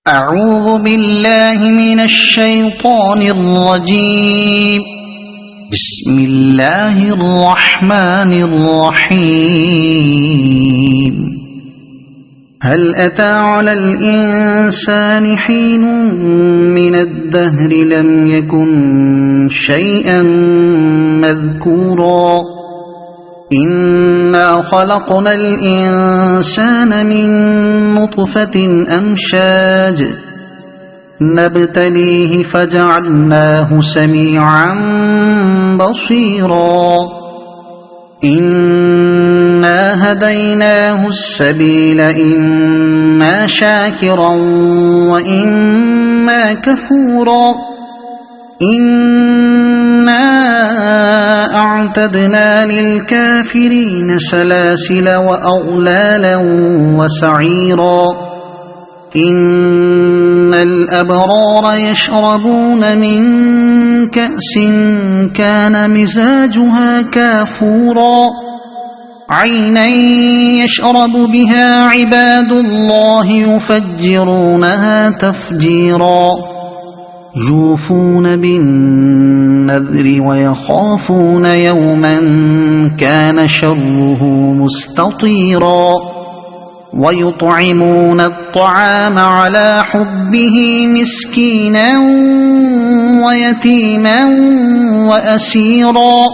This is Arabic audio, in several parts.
أعوذ بالله من الشيطان الرجيم. بسم الله الرحمن الرحيم. هل أتى على الإنسان حين من الدهر لم يكن شيئا مذكورا إنا خلقنا الإنسان من نطفة أمشاج نبتليه فجعلناه سميعا بصيرا إنا هديناه السبيل إما شاكرا وإما كفورا إنا أعتدنا للكافرين سلاسل وأغلالا وسعيرا إن الأبرار يشربون من كأس كان مزاجها كافورا عينا يشرب بها عباد الله يفجرونها تفجيرا يوفون بالنذر ويخافون يوما كان شره مستطيرا ويطعمون الطعام على حبه مسكينا ويتيما وأسيرا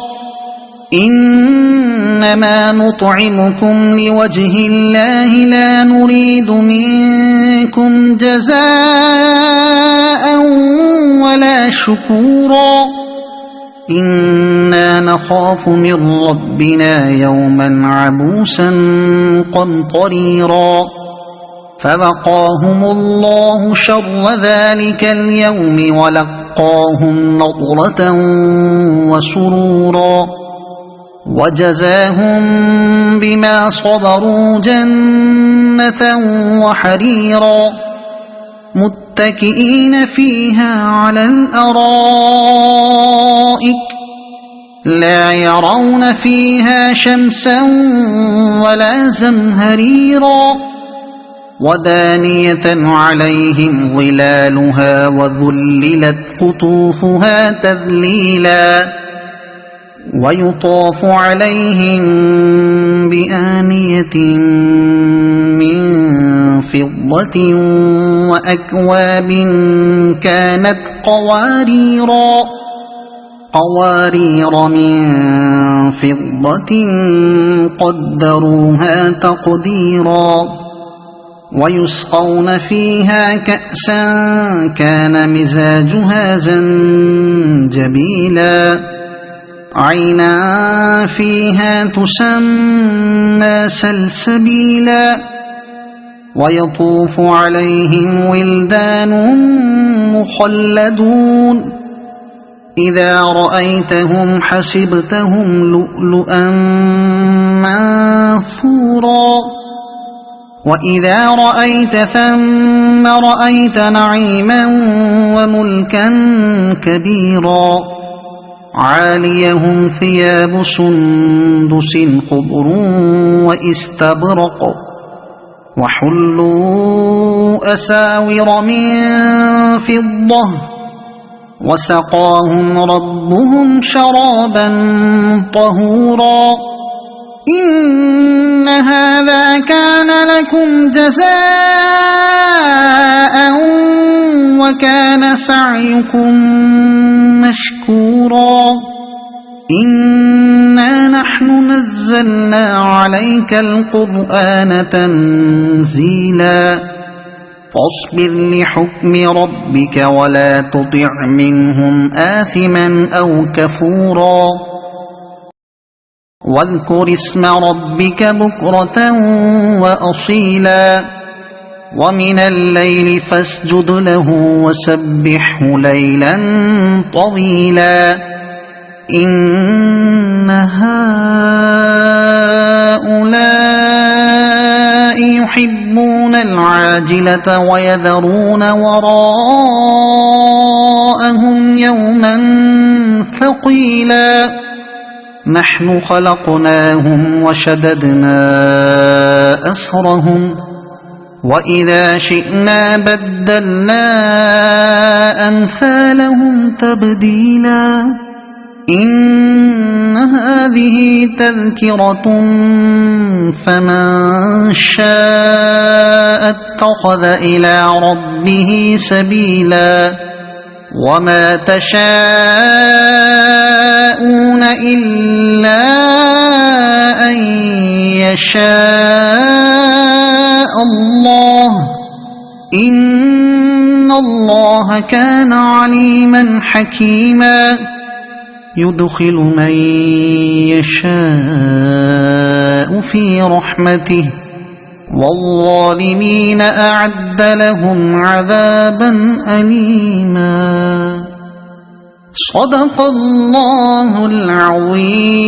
إنما نطعمكم لوجه الله لا نريد منكم جزاء ولا شكورا إنا نخاف من ربنا يوما عبوسا قمطريرا فوقاهم الله شر ذلك اليوم ولقاهم نضرة وسرورا وجزاهم بما صبروا جنة وحريرا متكئين فيها على الأرائك لا يرون فيها شمسا ولا زمهريرا ودانية عليهم ظلالها وذللت قطوفها تذليلا ويطاف عليهم بآنية من فضة وأكواب كانت قوارير من فضة قدروها تقديرا ويسقون فيها كأسا كان مزاجها زنجبيلا عينا فيها تسمى سلسبيلا ويطوف عليهم ولدان مخلدون إذا رأيتهم حسبتهم لؤلؤا منثورا وإذا رأيت ثم رأيت نعيما وملكا كبيرا عاليهم ثياب سندس خضر واستبرق وحلوا أساور من فضة وسقاهم ربهم شرابا طهورا إن هذا كان لكم جزاء وكان سعيكم مشكورا إنا نحن نزلنا عليك القرآن تنزيلا فاصبر لحكم ربك ولا تطع منهم آثما أو كفورا واذكر اسم ربك بكرة وأصيلا ومن الليل فاسجد له وسبحه ليلا طويلا إن هؤلاء يحبون العاجلة ويذرون وراءهم يوما ثقيلا نحن خلقناهم وشددنا أسرهم وإذا شئنا بدلنا أمثالهم تبديلا إن هذه تذكرة فمن شاء اتخذ إلى ربه سبيلا وما تشاءون إلا أن يشاء الله إن الله كان عليما حكيما يدخل من يشاء في رحمته والظالمين أعد لهم عذابا أليما صدق الله العظيم.